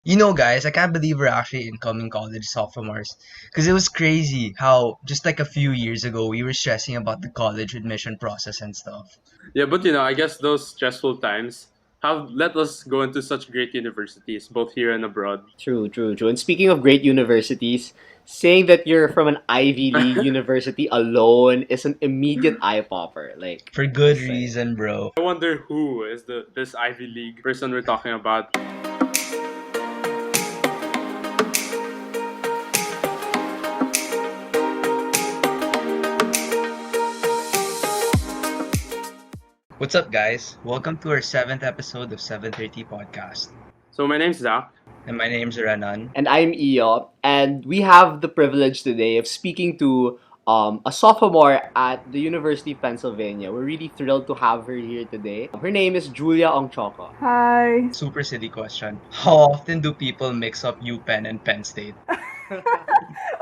You know, guys, I can't believe we're actually incoming college sophomores. Because it was crazy how just like a few years ago we were stressing about the college admission process and stuff. Yeah, but I guess those stressful times have let us go into such great universities, both here and abroad. True, true, true. And speaking of great universities, saying that you're from an Ivy League university alone is an immediate eye popper. Like, For good just saying. reason, bro. I wonder who is this Ivy League person we're talking about. What's up, guys? Welcome to our 7th episode of 730 Podcast. So my name's Zach. And my name's Renan. And I'm Iyo, and we have the privilege today of speaking to a sophomore at the University of Pennsylvania. We're really thrilled to have her here today. Her name is Julia Ongchoco. Hi. Super silly question. How often do people mix up UPenn and Penn State?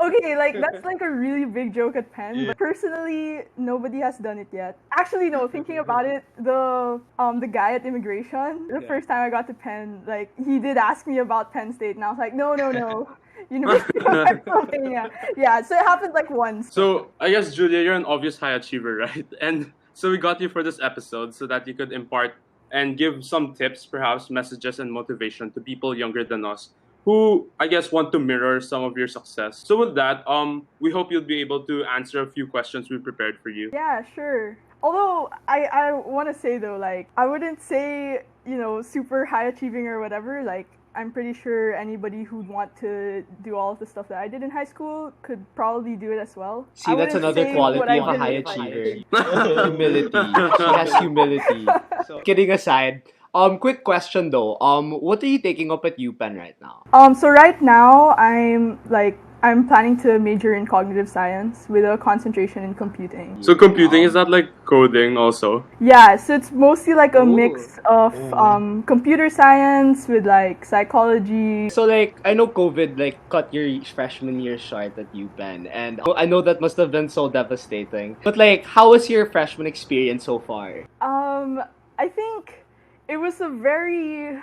Okay, that's like a really big joke at Penn, but personally, nobody has done it yet. Actually, no. Thinking about it, the guy at immigration, the first time I got to Penn, like he did ask me about Penn State, and I was like, no, University of Pennsylvania. Yeah, so it happened like once. So I guess Julia, you're an obvious high achiever, right? And so we got you for this episode so that you could impart and give some tips, perhaps messages and motivation to people younger than us who I guess want to mirror some of your success. So with that, we hope you'll be able to answer a few questions we prepared for you. Yeah, sure. Although I want to say though, like I wouldn't say super high achieving or whatever. Like I'm pretty sure anybody who'd want to do all of the stuff that I did in high school could probably do it as well. See, I that's wouldn't another say quality what I of a did high in achiever. Humility. She has humility. So, kidding aside, quick question though. What are you taking up at UPenn right now? So right now I'm planning to major in cognitive science with a concentration in computing. So computing, is that like coding also? Yeah, so it's mostly like a mix of Ooh. computer science with like psychology. So like I know COVID like cut your freshman year short at UPenn, and I know that must have been so devastating. But like, how was your freshman experience so far? I think it was a very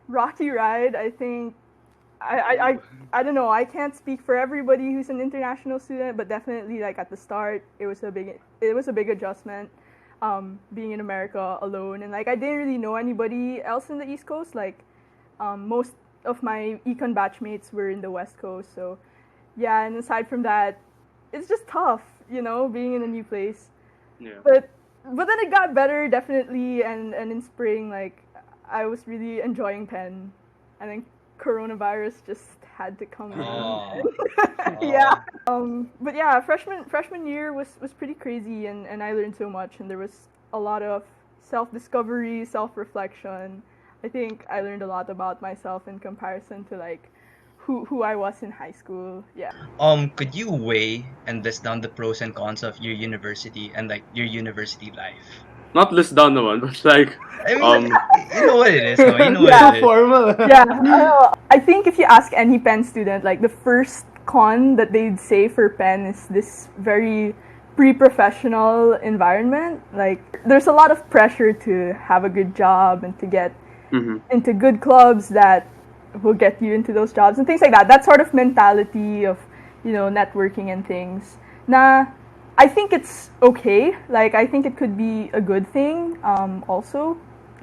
rocky ride. I think I don't know. I can't speak for everybody who's an international student, but definitely like at the start, it was a big adjustment. Being in America alone, and like I didn't really know anybody else in the East Coast. Like most of my econ batchmates were in the West Coast, so yeah. And aside from that, it's just tough, being in a new place. Yeah. But then it got better definitely, and in spring, like I was really enjoying Penn, and then coronavirus just had to come in. Yeah. But yeah, freshman year was pretty crazy, and I learned so much, and there was a lot of self-discovery, self-reflection. I think I learned a lot about myself in comparison to like who I was in high school. Yeah. Could you weigh and list down the pros and cons of your university and like your university life? Not list down the one, but like I mean, you know what it is, no? You know Yeah. what it is. Formal. Yeah. I think if you ask any Penn student, like the first con that they'd say for Penn is this very pre-professional environment. Like there's a lot of pressure to have a good job and to get into good clubs that will get you into those jobs and things like that. That sort of mentality of, networking and things. Nah, I think it's okay. Like I think it could be a good thing. Also,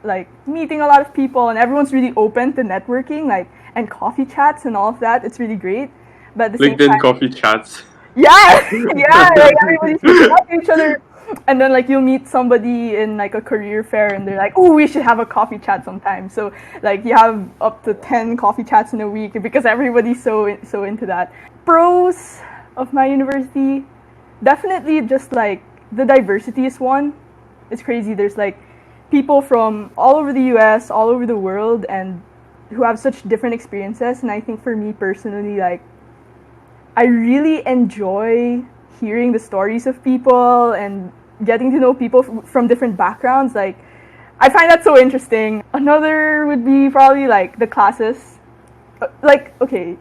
like meeting a lot of people and everyone's really open to networking, like and coffee chats and all of that. It's really great. But at the same LinkedIn time, coffee chats. yeah, yeah, like everybody's reaching out to each other, and then like you'll meet somebody in like a career fair, and they're like, "Oh, we should have a coffee chat sometime." So like you have up to 10 coffee chats in a week because everybody's so into that. Pros of my university, definitely just like the diversity is one. It's crazy. There's like people from all over the U.S., all over the world, and who have such different experiences. And I think for me personally, like I really enjoy hearing the stories of people and getting to know people from different backgrounds. Like, I find that so interesting. Another would be probably like the classes. Like, okay,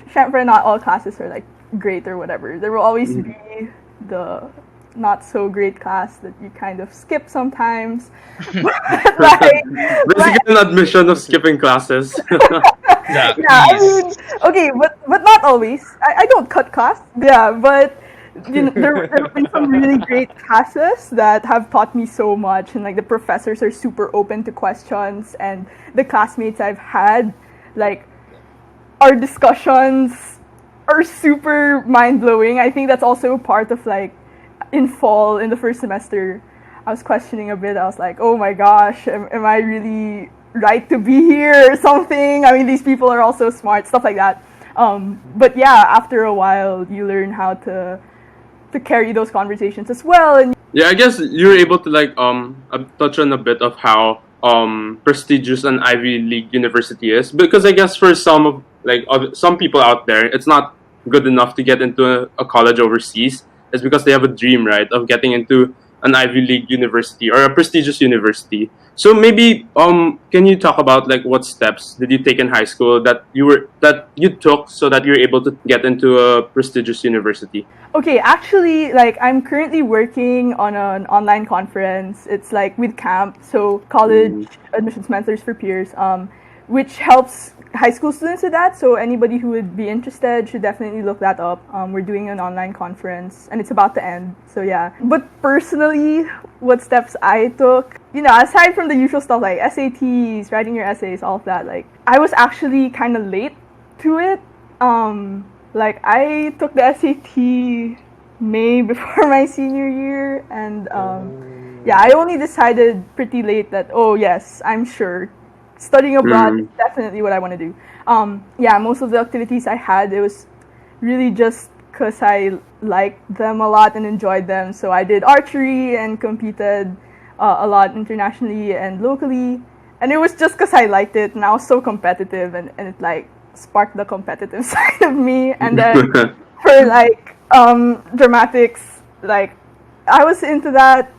syempre not all classes are like great or whatever. There will always be the not so great class that you kind of skip sometimes. Like, Basically, an admission of skipping classes. Yeah, Yeah, I please. mean, okay, but not always. I don't cut class. Yeah, but there have been some really great classes that have taught me so much, and like the professors are super open to questions, and the classmates I've had, like our discussions are super mind blowing. I think that's also part of like in fall in the first semester, I was questioning a bit. I was like, oh my gosh, am I really right to be here or something? I mean, these people are all so smart, stuff like that. But yeah, after a while, you learn how to carry those conversations as well. And Yeah, I guess you're able to like touch on a bit of how prestigious an Ivy League university is, because I guess for some of some people out there, it's not good enough to get into a college overseas. It's because they have a dream, right, of getting into an Ivy League university or a prestigious university. So maybe can you talk about like what steps did you take in high school that you took so that you're able to get into a prestigious university? okay, actually, like I'm currently working on an online conference. It's like with camp, so college admissions mentors for peers, which helps high school students with that. So anybody who would be interested should definitely look that up. We're doing an online conference, and it's about to end. So yeah. But personally, what steps I took, aside from the usual stuff like SATs, writing your essays, all of that, like I was actually kind of late to it. Like I took the SAT May before my senior year, and yeah, I only decided pretty late that oh yes, I'm sure studying abroad is definitely what I want to do. Yeah, most of the activities I had, it was really just because I liked them a lot and enjoyed them. So I did archery and competed a lot internationally and locally, and it was just because I liked it, and I was so competitive, and it like sparked the competitive side of me. And then for like dramatics, like I was into that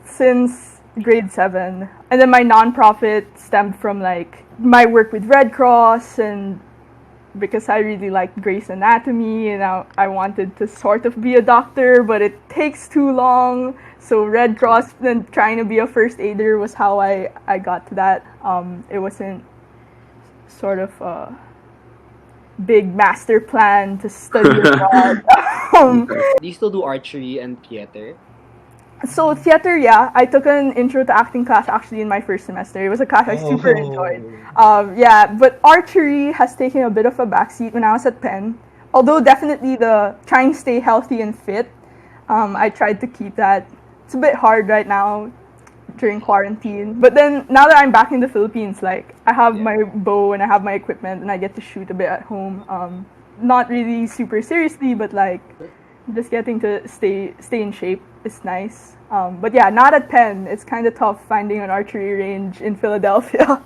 since grade 7, and then my nonprofit stemmed from like my work with Red Cross, and because I really liked Grey's Anatomy, and I wanted to sort of be a doctor, but it takes too long. So Red Cross and trying to be a first aider was how I got to that. It wasn't sort of a big master plan to study abroad. Do you still do archery and theater? So theater, yeah, I took an intro to acting class actually in my first semester. It was a class I super enjoyed. Yeah, but archery has taken a bit of a backseat when I was at Penn. Although definitely the trying to stay healthy and fit, I tried to keep that. It's a bit hard right now during quarantine. But then now that I'm back in the Philippines, like I have my bow and I have my equipment and I get to shoot a bit at home. Not really super seriously, but like just getting to stay in shape is nice. But yeah, not at Penn. It's kind of tough finding an archery range in Philadelphia.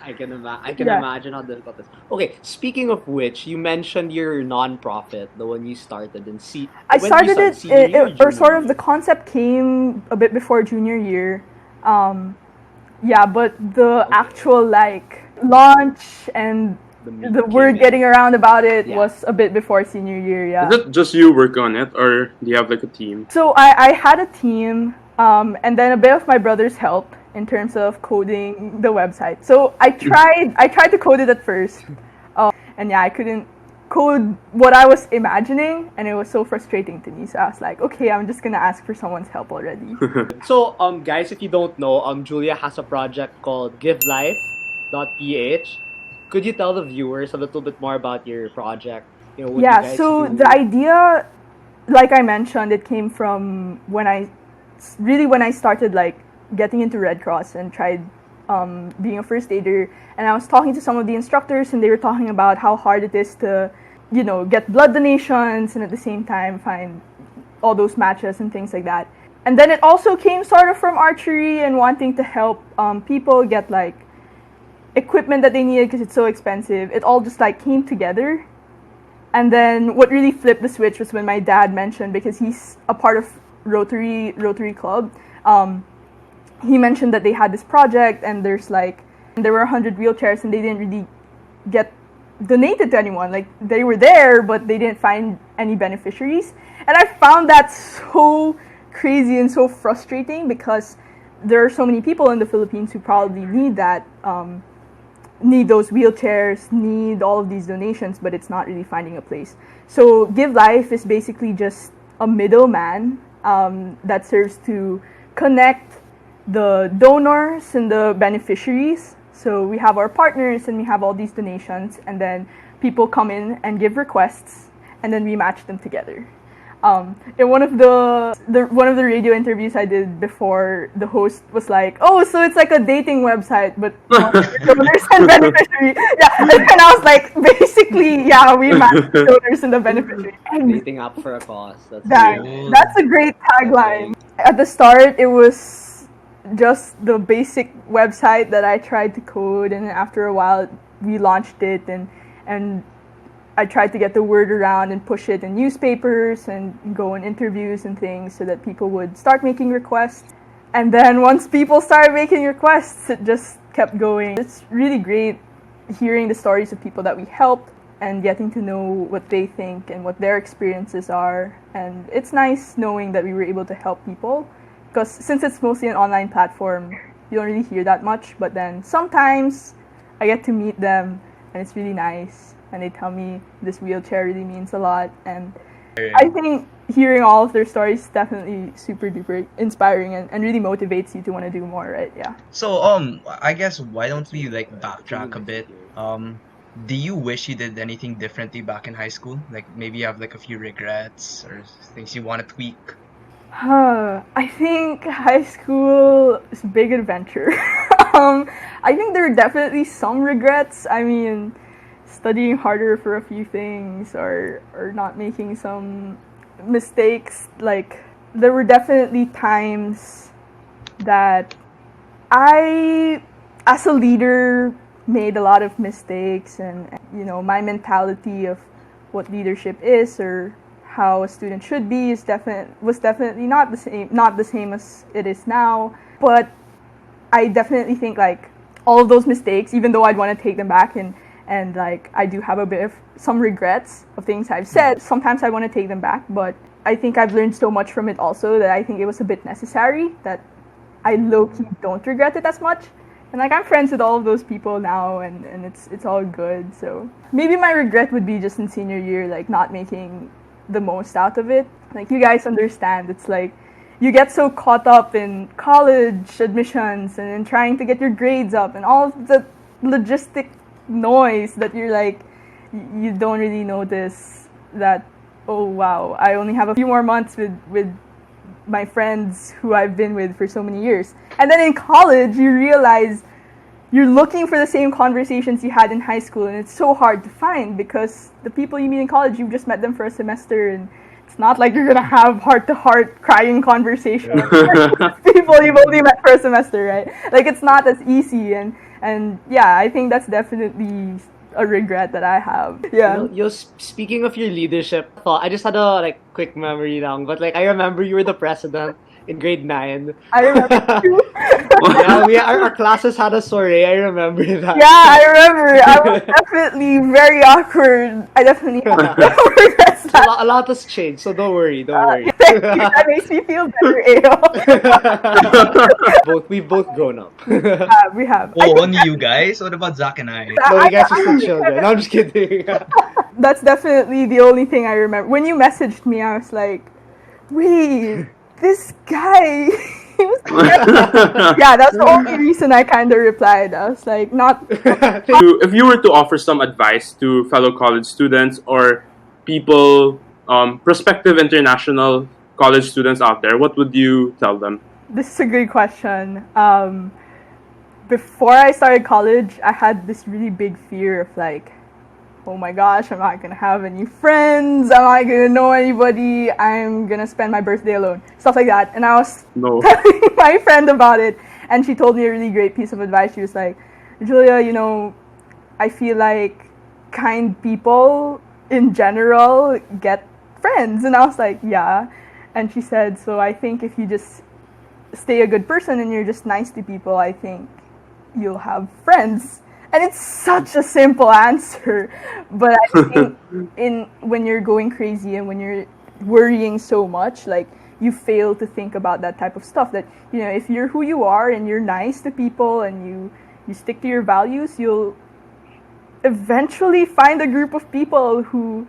I can imagine how difficult it is. Okay, speaking of which, you mentioned your non-profit, the one you started in I started it, or sort of the concept came a bit before junior year. Yeah, but the actual like launch and the word getting around about it was a bit before senior year. Yeah. Is it just you work on it, or do you have like a team? So I had a team, and then a bit of my brother's help in terms of coding the website. So I tried to code it at first, and yeah, I couldn't code what I was imagining, and it was so frustrating to me. So I was like, okay, I'm just gonna ask for someone's help already. So guys, if you don't know, Julia has a project called givelife.ph. Could you tell the viewers a little bit more about your project? What you guys so do? the idea, like I mentioned, it came from when I started like getting into Red Cross and tried being a first aider, and I was talking to some of the instructors, and they were talking about how hard it is to, get blood donations and at the same time find all those matches and things like that. And then it also came sort of from archery and wanting to help people get like equipment that they needed because it's so expensive. It all just like came together. And then what really flipped the switch was when my dad mentioned, because he's a part of Rotary Club, he mentioned that they had this project and there were 100 wheelchairs and they didn't really get donated to anyone. Like they were there, but they didn't find any beneficiaries. And I found that so crazy and so frustrating because there are so many people in the Philippines who probably need that. need those wheelchairs, need all of these donations, but it's not really finding a place. So Give Life is basically just a middleman that serves to connect the donors and the beneficiaries. So we have our partners and we have all these donations, and then people come in and give requests, and then we match them together. In one of the radio interviews I did before, the host was like, "Oh, so it's like a dating website, but donors and beneficiary." Yeah, and then I was like, basically, yeah, we match the donors and the beneficiary. Dating up for a cause. That's a great tagline. At the start, it was just the basic website that I tried to code, and after a while, we launched it, and I tried to get the word around and push it in newspapers and go in interviews and things so that people would start making requests. And then once people started making requests, it just kept going. It's really great hearing the stories of people that we helped and getting to know what they think and what their experiences are. And it's nice knowing that we were able to help people, because since it's mostly an online platform, you don't really hear that much. But then sometimes I get to meet them and it's really nice. And they tell me this wheelchair really means a lot. And I think hearing all of their stories is definitely super duper inspiring and really motivates you to want to do more, right? Yeah. So I guess why don't we like backtrack a bit? Do you wish you did anything differently back in high school? Like maybe you have like a few regrets or things you want to tweak? I think high school is a big adventure. I think there are definitely some regrets. I mean, studying harder for a few things or not making some mistakes. Like, there were definitely times that I, as a leader, made a lot of mistakes, and you know, my mentality of what leadership is or how a student should be was definitely not the same as it is now. But I definitely think like all of those mistakes, even though I'd want to take them back and like I do have a bit of some regrets of things I've said. Sometimes I want to take them back, but I think I've learned so much from it also that I think it was a bit necessary, that I low-key don't regret it as much. And like I'm friends with all of those people now, and it's all good. So maybe my regret would be just in senior year, like not making the most out of it. Like, you guys understand, it's like you get so caught up in college admissions and in trying to get your grades up and all of the logistic noise that you're like, you don't really notice that, oh wow, I only have a few more months with my friends who I've been with for so many years. And then in college, you realize you're looking for the same conversations you had in high school, and it's so hard to find because the people you meet in college, you've just met them for a semester, and it's not like you're gonna have heart-to-heart crying conversations with people you've only met for a semester, right? Like, it's not as easy, and yeah, I think that's definitely a regret that I have. Yeah. Speaking of your leadership, I just had a like quick memory now, but like I remember you were the president in grade 9. I remember too. Yeah, our classes had a soiree. I remember that. Yeah, I remember. I was definitely very awkward. I definitely have regrets. A lot has changed, so don't worry. Thank you. That makes me feel better, Ayo. We've both grown up. We have. Oh, only you guys? What about Zach and I? No, you guys are still children. No, I'm just kidding. That's definitely the only thing I remember. When you messaged me, I was like, wait, this guy. Yeah, that's the only reason I kind of replied. I was like, not. If you were to offer some advice to fellow college students or people, prospective international college students out there, what would you tell them? This is a great question. Before I started college, I had this really big fear of like, oh my gosh, I'm not gonna have any friends, I'm not gonna know anybody, I'm gonna spend my birthday alone, stuff like that. And I was telling my friend about it, and she told me a really great piece of advice. She was like, Julia, you know, I feel like kind people in general get friends. And I was like, yeah. And she said, so I think if you just stay a good person and you're just nice to people, I think you'll have friends. And it's such a simple answer, but I think when you're going crazy and when you're worrying so much, like, you fail to think about that type of stuff. That, you know, if you're who you are and you're nice to people and you stick to your values, you'll eventually find a group of people who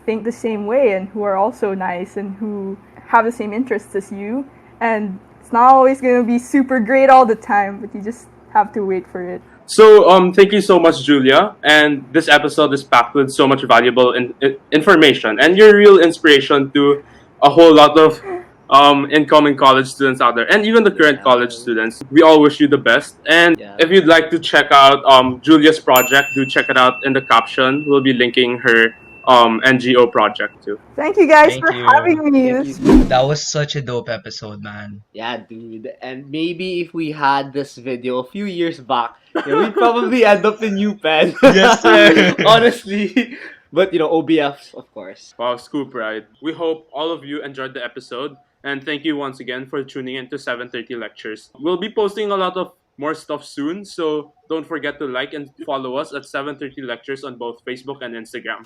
think the same way and who are also nice and who have the same interests as you. And it's not always going to be super great all the time, but you just have to wait for it. So, thank you so much, Julia. And this episode is packed with so much valuable information, and you're a real inspiration to a whole lot of incoming college students out there, and even the current college students. We all wish you the best. And if you'd like to check out Julia's project, do check it out in the caption. We'll be linking her NGO project too. Thank you guys Thank for you. having me. That was such a dope episode, man. Yeah, dude. And maybe if we had this video a few years back, we'd probably end up in UPenn. Yes, sir. Honestly. But, OBF, of course. Wow, scoop, right? We hope all of you enjoyed the episode. And thank you once again for tuning in to 7:30 Lectures. We'll be posting a lot of more stuff soon, so don't forget to like and follow us at 7:30 Lectures on both Facebook and Instagram.